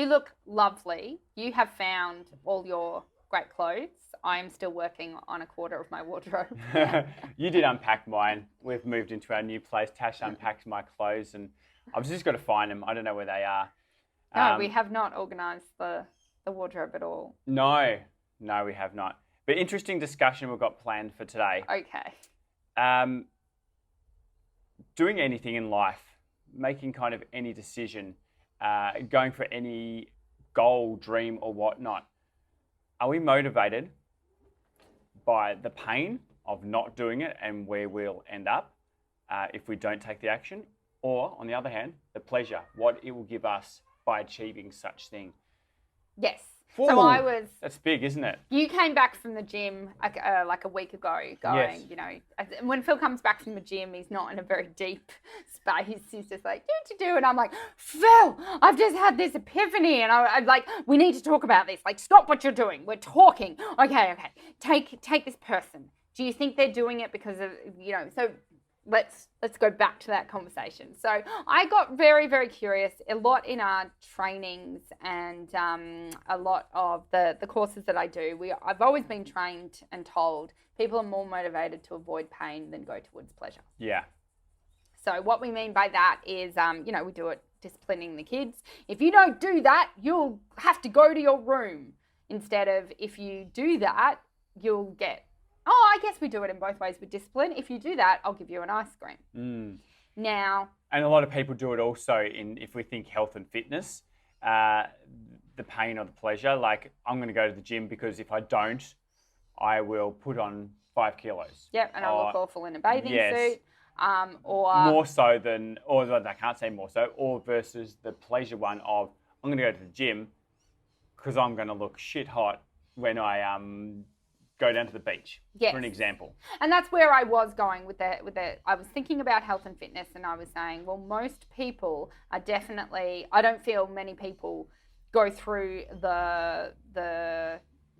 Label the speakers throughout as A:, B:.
A: you look lovely. You have found all your great clothes. I am still working on a quarter of my wardrobe.
B: You did unpack mine. We've moved into our new place. Tash unpacked my clothes and I've just got to find them. I don't know where they are.
A: No, we have not organised the wardrobe at all.
B: No, we have not. But interesting discussion we've got planned for today.
A: Okay.
B: Doing anything in life, making kind of any decision, going for any goal, dream or whatnot. Are we motivated by the pain of not doing it and where we'll end up if we don't take the action? Or, on the other hand, the pleasure, what it will give us by achieving such thing?
A: Yes.
B: Ooh,
A: so I was...
B: That's big, isn't it?
A: You came back from the gym like a week ago going,
B: yes.
A: When Phil comes back from the gym, he's not in a very deep space. He's just like, do? And I'm like, Phil, I've just had this epiphany. And I'm like, we need to talk about this. Like, stop what you're doing. We're talking. Okay. Take this person. Do you think they're doing it because of, so... Let's go back to that conversation. So I got very, very curious. A lot in our trainings and a lot of the courses that I do, I've always been trained and told people are more motivated to avoid pain than go towards pleasure.
B: Yeah.
A: So what we mean by that is, we do it disciplining the kids. If you don't do that, you'll have to go to your room. Instead of if you do that, you'll get... I guess we do it in both ways with discipline. If you do that, I'll give you an ice cream. Now...
B: And a lot of people do it also if we think health and fitness, the pain or the pleasure. Like, I'm going to go to the gym because if I don't, I will put on 5 kilos.
A: Yep, and I'll look awful in a bathing suit.
B: More so than, or I can't say more so, or versus the pleasure one of, I'm going to go to the gym because I'm going to look shit hot when I... go down to the beach, for an example.
A: And that's where I was going with the. I was thinking about health and fitness, and I was saying, well, most people are definitely... I don't feel many people go through the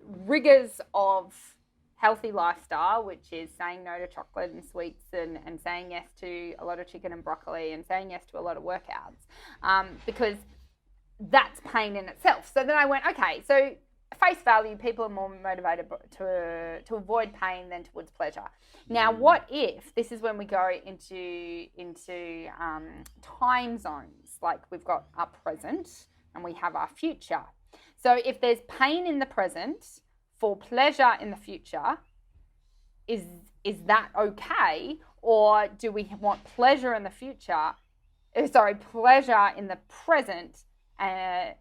A: rigors of healthy lifestyle, which is saying no to chocolate and sweets and saying yes to a lot of chicken and broccoli and saying yes to a lot of workouts, because that's pain in itself. So then I went, okay, so... face value, people are more motivated to avoid pain than towards pleasure. Now, what if, this is when we go into time zones, like we've got our present and we have our future. So if there's pain in the present for pleasure in the future, is that okay? Or do we want pleasure in the future, pleasure in the present,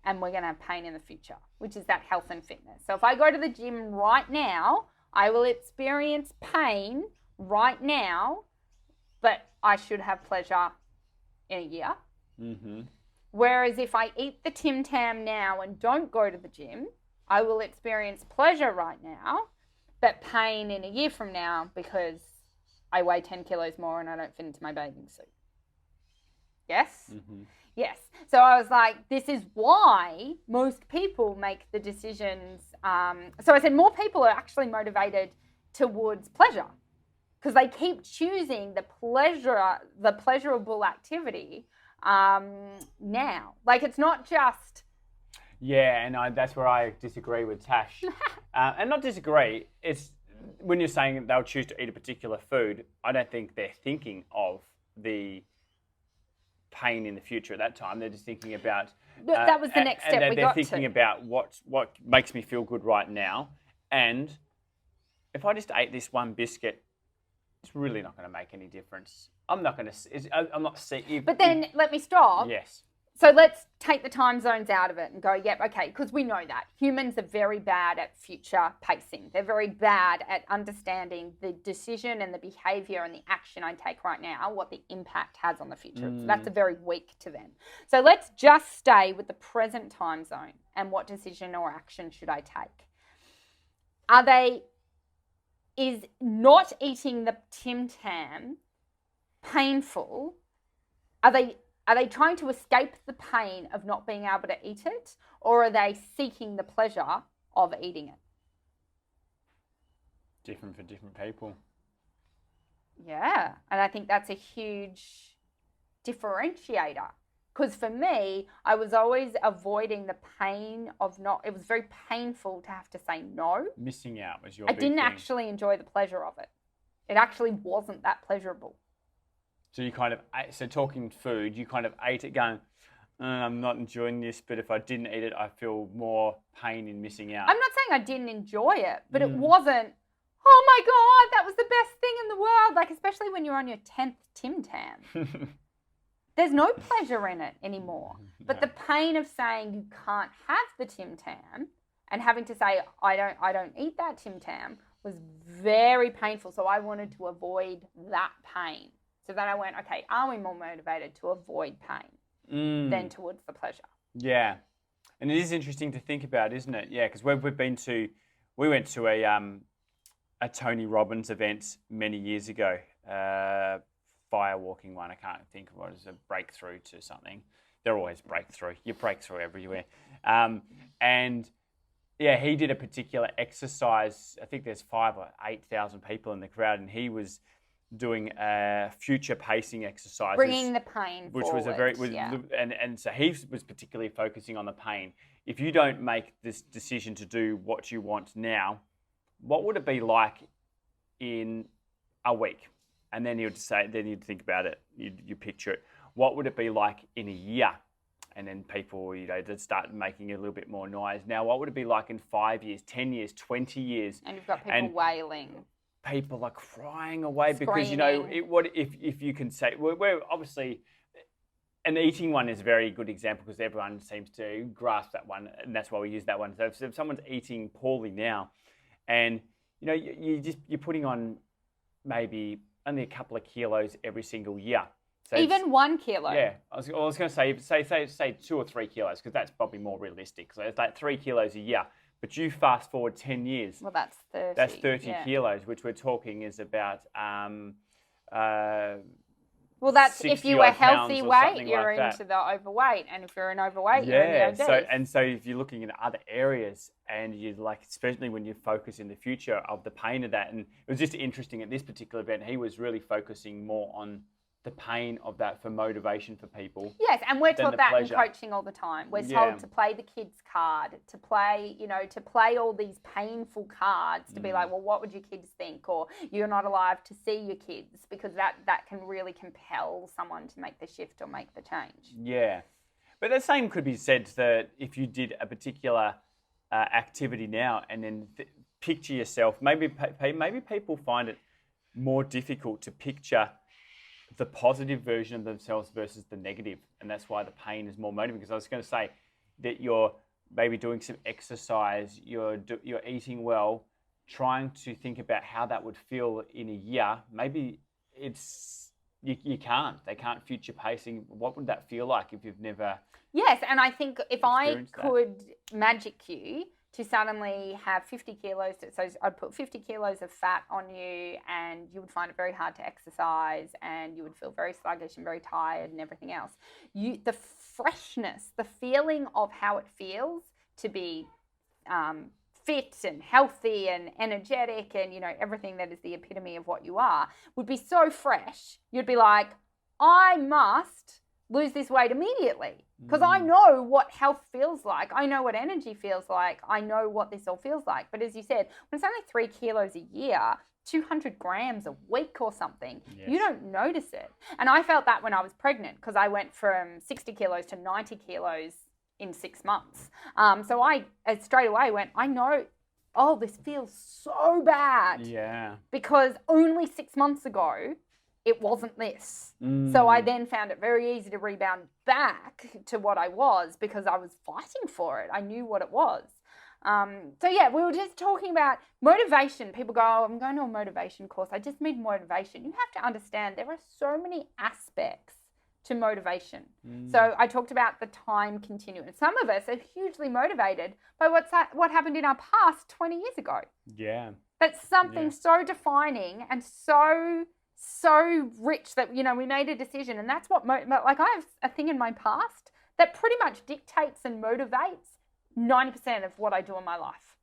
A: and we're going to have pain in the future, which is that health and fitness. So if I go to the gym right now, I will experience pain right now, but I should have pleasure in a year.
B: Mm-hmm.
A: Whereas if I eat the Tim Tam now and don't go to the gym, I will experience pleasure right now, but pain in a year from now because I weigh 10 kilos more and I don't fit into my bathing suit. Yes?
B: Mm-hmm.
A: Yes. So I was like, this is why most people make the decisions. So I said more people are actually motivated towards pleasure because they keep choosing the pleasurable activity now. Like, it's not just...
B: Yeah, and that's where I disagree with Tash. And not disagree, it's when you're saying they'll choose to eat a particular food, I don't think they're thinking of the pain in the future at that time. They're just thinking about...
A: that was the next step we got to.
B: They're thinking about what makes me feel good right now. And if I just ate this one biscuit, it's really not going to make any difference. I'm not seeing...
A: But then let me stop.
B: Yes.
A: So let's take the time zones out of it and go, yep, okay, because we know that. Humans are very bad at future pacing. They're very bad at understanding the decision and the behavior and the action I take right now, what the impact has on the future. So that's a very weak to them. So let's just stay with the present time zone and what decision or action should I take? Is not eating the Tim Tam painful? Are they trying to escape the pain of not being able to eat it, or are they seeking the pleasure of eating it?
B: Different for different people.
A: Yeah, and I think that's a huge differentiator. Because for me, I was always avoiding the pain of not, it was very painful to have to say no.
B: Missing out was your
A: I
B: big
A: didn't
B: thing.
A: actually enjoy the pleasure of it. It actually wasn't that pleasurable.
B: So you kind of, so talking food, you kind of ate it going, I'm not enjoying this, but if I didn't eat it, I feel more pain in missing out.
A: I'm not saying I didn't enjoy it, but it wasn't, oh my God, that was the best thing in the world. Like, especially when you're on your 10th Tim Tam. There's no pleasure in it anymore. But the pain of saying you can't have the Tim Tam and having to say, I don't eat that Tim Tam was very painful. So I wanted to avoid that pain. So then I went, okay, are we more motivated to avoid pain than towards the pleasure?
B: Yeah. And it is interesting to think about, isn't it? Yeah, because we went to a Tony Robbins event many years ago, firewalking one. I can't think of what it was, a breakthrough to something. They're always breakthrough. You break through everywhere. And yeah, he did a particular exercise. I think there's 5,000 or 8,000 people in the crowd, and he was doing future pacing exercises.
A: Bringing the pain
B: which
A: forward.
B: was a very, and so he was particularly focusing on the pain. If you don't make this decision to do what you want now, what would it be like in a week? And then you'd think about it, you picture it. What would it be like in a year? And then people, they'd start making a little bit more noise. Now, what would it be like in 5 years, 10 years, 20 years?
A: And you've got people wailing.
B: People are crying away
A: Screaming.
B: because, if you can say, we're obviously, an eating one is a very good example because everyone seems to grasp that one, and that's why we use that one. So if someone's eating poorly now, and you're putting on maybe only a couple of kilos every single year. So
A: even 1 kilo.
B: Yeah, I was going to say 2 or 3 kilos because that's probably more realistic. So it's like 3 kilos a year. But you fast forward 10 years.
A: Well, that's 30.
B: That's 30 kilos, which we're talking is about
A: well, that's if you were healthy weight, you're
B: like
A: into the overweight, and if you're an overweight, you're in the obese.
B: So if you're looking at other areas, and you especially when you focus in the future of the pain of that, and it was just interesting at this particular event, he was really focusing more on the pain of that for motivation for people.
A: Yes, and we're taught that
B: pleasure.
A: in coaching all the time. We're told to play the kids card, to play all these painful cards, to be like, well, what would your kids think? Or you're not alive to see your kids, because that can really compel someone to make the shift or make the change.
B: Yeah. But the same could be said that if you did a particular activity now and then picture yourself, maybe people find it more difficult to picture the positive version of themselves versus the negative, and that's why the pain is more motivating. Because I was going to say that you're maybe doing some exercise, you're eating well, trying to think about how that would feel in a year. Maybe it's you can't. They can't future pacing. What would that feel like if you've never?
A: Yes, and I think if I
B: that?
A: could magic you to suddenly have 50 kilos, so I'd put 50 kilos of fat on you, and you would find it very hard to exercise, and you would feel very sluggish and very tired and everything else. The freshness, the feeling of how it feels to be fit and healthy and energetic and, everything that is the epitome of what you are, would be so fresh. You'd be like, I must lose this weight immediately, because I know what health feels like. I know what energy feels like. I know what this all feels like. But as you said, when it's only 3 kilos a year, 200 grams a week or something, you don't notice it. And I felt that when I was pregnant, because I went from 60 kilos to 90 kilos in 6 months. So I straight away went, I know, this feels so bad.
B: Yeah.
A: Because only 6 months ago, it wasn't this. So I then found it very easy to rebound back to what I was, because I was fighting for it. I knew what it was. We were just talking about motivation. People go, I'm going to a motivation course. I just need motivation. You have to understand there are so many aspects to motivation. So I talked about the time continuum. Some of us are hugely motivated by what happened in our past 20 years ago.
B: Yeah.
A: That's something so defining and so rich that, we made a decision. And that's what, I have a thing in my past that pretty much dictates and motivates 90% of what I do in my life.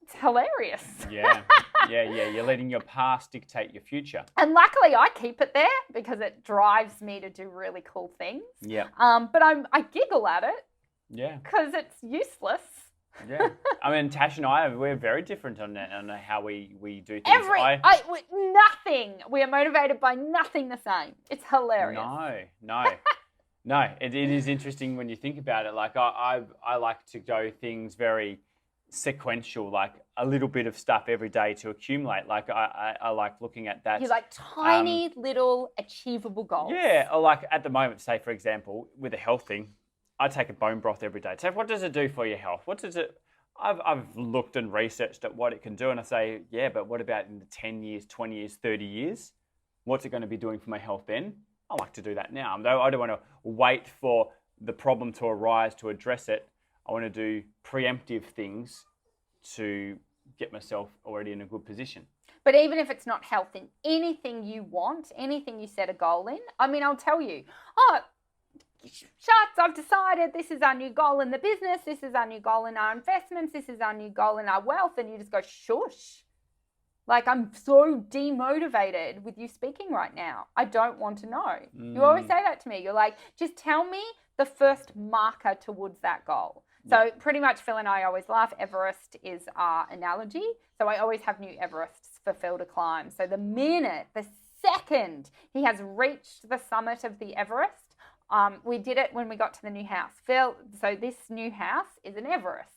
A: It's hilarious.
B: Yeah. You're letting your past dictate your future.
A: And luckily I keep it there because it drives me to do really cool things.
B: Yeah.
A: But I giggle at it
B: Yeah.
A: because it's useless.
B: Yeah. I mean, Tash and I, we're very different on how we do things.
A: Nothing. We are motivated by nothing the same. It's hilarious.
B: No. It is interesting when you think about it. Like I like to go things very sequential, like a little bit of stuff every day to accumulate. Like I like looking at that.
A: You like tiny little achievable goals.
B: Yeah. Or like at the moment, say for example, with a health thing, I take a bone broth every day. So what does it do for your health? What does it? I've looked and researched at what it can do, and I say, yeah, but what about in the 10 years, 20 years, 30 years? What's it going to be doing for my health then? I like to do that now. I don't want to wait for the problem to arise to address it. I want to do preemptive things to get myself already in a good position.
A: But even if it's not health, in anything you want, anything you set a goal in, I mean, I'll tell you, shucks, I've decided this is our new goal in the business, this is our new goal in our investments, this is our new goal in our wealth, and you just go, shush. Like, I'm so demotivated with you speaking right now. I don't want to know. You always say that to me. You're like, just tell me the first marker towards that goal. So pretty much Phil and I always laugh. Everest is our analogy. So I always have new Everests for Phil to climb. So the second he has reached the summit of the Everest, we did it when we got to the new house. So this new house is an Everest.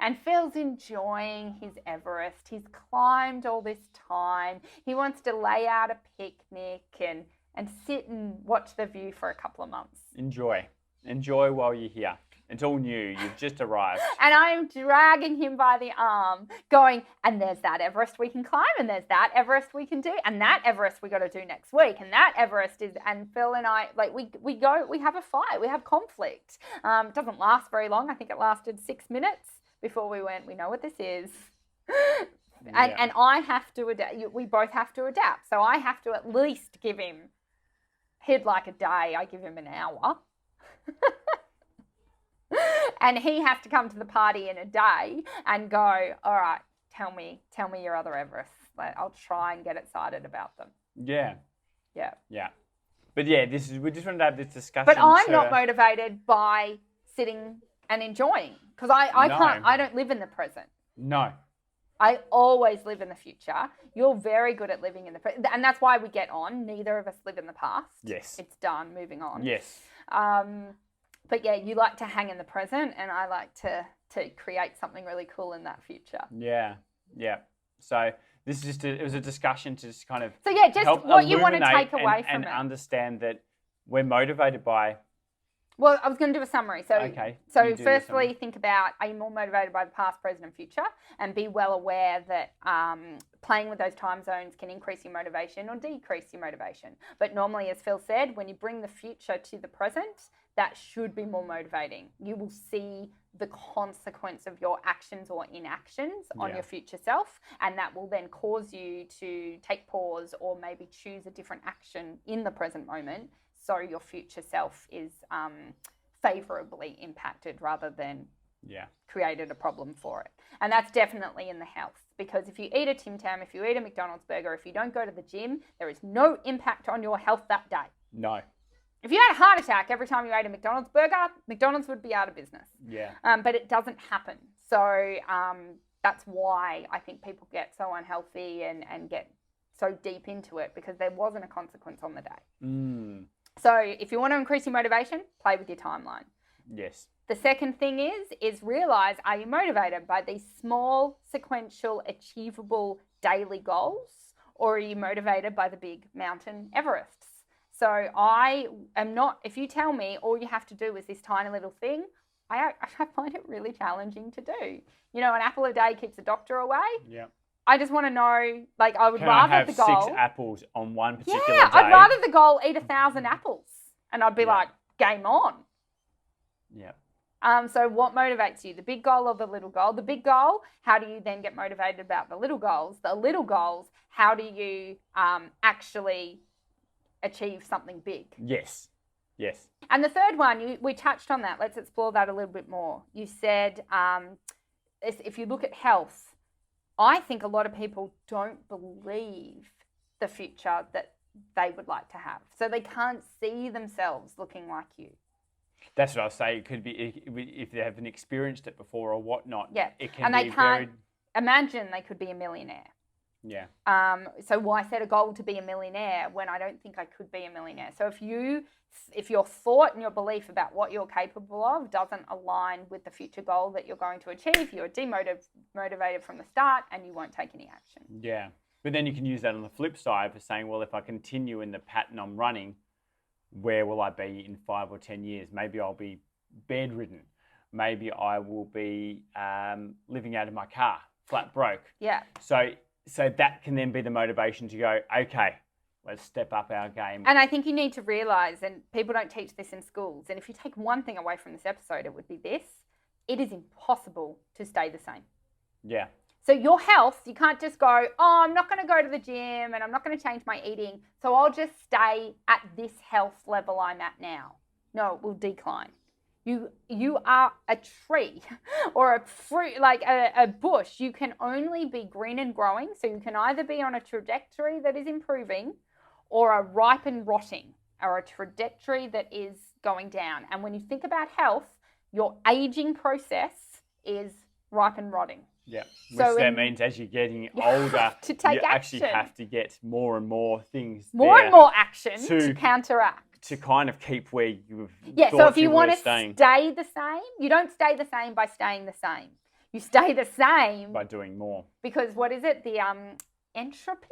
A: And Phil's enjoying his Everest. He's climbed all this time. He wants to lay out a picnic and sit and watch the view for a couple of months.
B: Enjoy while you're here. It's all new. You've just arrived.
A: And I'm dragging him by the arm, going, and there's that Everest we can climb, and there's that Everest we can do, and that Everest we got to do next week, and that Everest is, and Phil and I, like, we have a fight, we have conflict. It doesn't last very long. I think it lasted 6 minutes before we went, we know what this is. And I have to adapt. We both have to adapt. So I have to at least give him, he'd like a day, I give him an hour. And he has to come to the party in a day and go, all right, tell me your other Everests. Like, I'll try and get excited about them.
B: Yeah.
A: Yeah.
B: Yeah. But yeah, we just wanted to have this discussion.
A: But I'm not motivated by sitting and enjoying, because I don't live in the present.
B: No.
A: I always live in the future. You're very good at living in the present. And that's why we get on. Neither of us live in the past.
B: Yes.
A: It's done, moving on.
B: Yes.
A: But yeah, you like to hang in the present, and I like to create something really cool in that future.
B: Yeah. Yeah. So this is it was a discussion to just kind of
A: just what you want to take away from
B: and
A: it.
B: And understand that we're motivated by.
A: Well, I was going to do a summary. So,
B: okay.
A: So firstly, think about, are you more motivated by the past, present, and future? And be well aware that playing with those time zones can increase your motivation or decrease your motivation. But normally, as Phil said, when you bring the future to the present, that should be more motivating. You will see the consequence of your actions or inactions on your future self, and that will then cause you to take pause or maybe choose a different action in the present moment, so your future self is favourably impacted rather than created a problem for it. And that's definitely in the health, because if you eat a Tim Tam, if you eat a McDonald's burger, if you don't go to the gym, there is no impact on your health that day.
B: No.
A: If you had a heart attack every time you ate a McDonald's burger, McDonald's would be out of business.
B: Yeah.
A: But it doesn't happen. So that's why I think people get so unhealthy and get so deep into it, because there wasn't a consequence on the day. So if you want to increase your motivation, play with your timeline.
B: Yes.
A: The second thing is realize, are you motivated by these small, sequential, achievable daily goals, or are you motivated by the big mountain Everests? So I am not, if you tell me all you have to do is this tiny little thing, I find it really challenging to do. You know, an apple a day keeps the doctor away.
B: Yeah.
A: I just want to know, like, I would
B: Can
A: rather
B: I have
A: the goal.
B: 6 apples on one particular day?
A: Yeah, I'd rather the goal eat 1,000 apples, and I'd be like, game on.
B: Yeah.
A: So what motivates you? The big goal or the little goal? The big goal, how do you then get motivated about the little goals? The little goals, how do you actually achieve something big?
B: Yes. Yes.
A: And the third one, we touched on that. Let's explore that a little bit more. You said if you look at health, I think a lot of people don't believe the future that they would like to have. So they can't see themselves looking like you.
B: That's what I was saying. It could be if they haven't experienced it before or whatnot.
A: Yeah.
B: It can
A: And they
B: be
A: can't imagine they could be a millionaire.
B: Yeah.
A: So why set a goal to be a millionaire when I don't think I could be a millionaire? So if your thought and your belief about what you're capable of doesn't align with the future goal that you're going to achieve, you're demotivated from the start and you won't take any action.
B: Yeah. But then you can use that on the flip side for saying, well, if I continue in the pattern I'm running, where will I be in 5 or 10 years? Maybe I'll be bedridden. Maybe I will be living out of my car, flat broke.
A: Yeah.
B: So that can then be the motivation to go, okay, let's step up our game.
A: And I think you need to realise, and people don't teach this in schools, and if you take one thing away from this episode, it would be this: it is impossible to stay the same.
B: Yeah.
A: So your health, you can't just go, oh, I'm not going to go to the gym and I'm not going to change my eating, so I'll just stay at this health level I'm at now. No, it will decline. You are a tree or a fruit, like a bush. You can only be green and growing. So you can either be on a trajectory that is improving or a ripe and rotting, or a trajectory that is going down. And when you think about health, your aging process is ripe and rotting.
B: Yeah,
A: So
B: which that means as you're getting older,
A: to take
B: you actually
A: action.
B: have to get more and more things
A: More
B: there
A: and more action
B: to-
A: to counteract.
B: to kind of keep where you've
A: Yeah, so
B: thought
A: if you
B: were
A: want to
B: staying
A: stay the same, you don't stay the same by staying the same. You stay the same
B: by doing more.
A: because what is it? The entropy?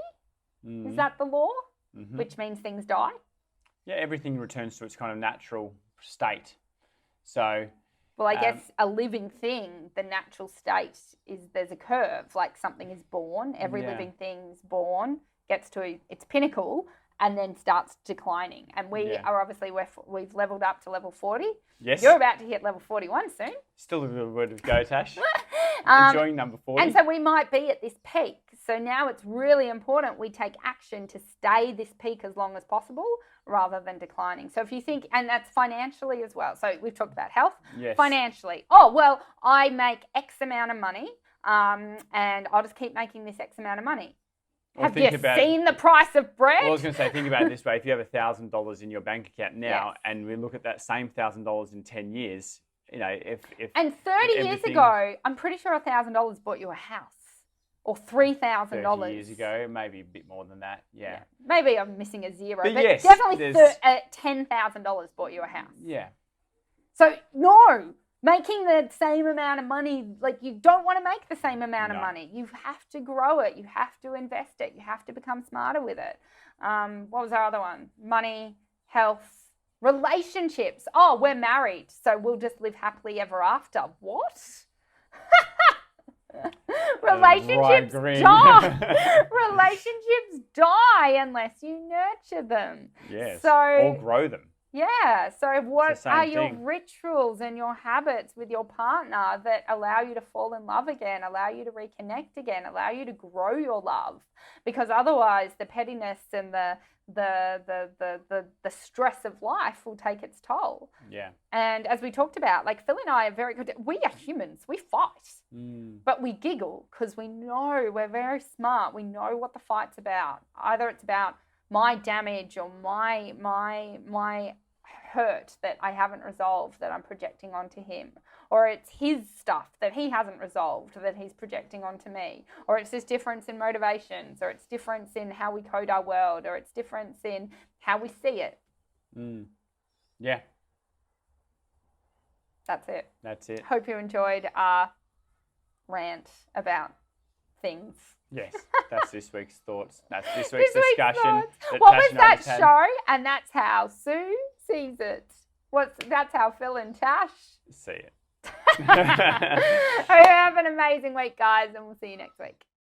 B: Mm.
A: Is that the law?
B: Mhm.
A: Which means things die?
B: Yeah, everything returns to its kind of natural state. So
A: Well, I guess a living thing, the natural state is there's a curve. Like something is born, every
B: Yeah.
A: living thing's born, gets to its pinnacle, and then starts declining. And we
B: Yeah.
A: are obviously, we've leveled up to level 40.
B: yes,
A: You're about to hit level 41 soon.
B: still a little bit of go, Tash.
A: Um,
B: Enjoying number 40.
A: And so we might be at this peak. So now it's really important we take action to stay this peak as long as possible rather than declining. So if you think, and that's financially as well. So we've talked about health,
B: yes.
A: financially. Oh, well, I make X amount of money and I'll just keep making this X amount of money.
B: Or
A: Have
B: think
A: you
B: about-
A: seen the price of bread?
B: Well, I was going to say, think about it this way. If you have $1,000 in your bank account now,
A: Yes.
B: and we look at that same $1,000 in 10 years, you know, if
A: And 30 years
B: everything-
A: ago, I'm pretty sure $1,000 bought you a house, or $3,000.
B: 30 years ago, maybe a bit more than that, yeah.
A: Maybe I'm missing a zero,
B: But
A: but
B: yes,
A: definitely
B: there's-
A: $10,000 bought you a house.
B: Yeah.
A: So no, making the same amount of money, like you don't want to make the same amount of
B: No.
A: money. You have to grow it. You have to invest it. You have to become smarter with it. What was our other one? Money, health, relationships. Oh, we're married, so we'll just live happily ever after. What? Relationships
B: grin.
A: die. Relationships die unless you nurture them.
B: Yes.
A: So
B: or grow them.
A: yeah. So what
B: same
A: are your
B: thing.
A: rituals and your habits with your partner that allow you to fall in love again, allow you to reconnect again, allow you to grow your love? Because otherwise the pettiness and the stress of life will take its toll.
B: Yeah.
A: And as we talked about, like Phil and I are very good. We are humans. We fight.
B: Mm.
A: But we giggle because we know we're very smart. We know what the fight's about. Either it's about my damage or my hurt that I haven't resolved that I'm projecting onto him, or it's his stuff that he hasn't resolved that he's projecting onto me, or it's this difference in motivations, or it's difference in how we code our world, or it's difference in how we see it.
B: Mm. Yeah.
A: That's it.
B: That's it.
A: Hope you enjoyed our rant about things.
B: Yes. That's this week's thoughts. That's this week's
A: This week's
B: discussion.
A: thoughts.
B: that
A: What
B: Tash
A: was
B: and I
A: that
B: just had.
A: show? And that's how Sue sees it. That's how Phil and Tash.
B: See it.
A: Have an amazing week, guys, and we'll see you next week.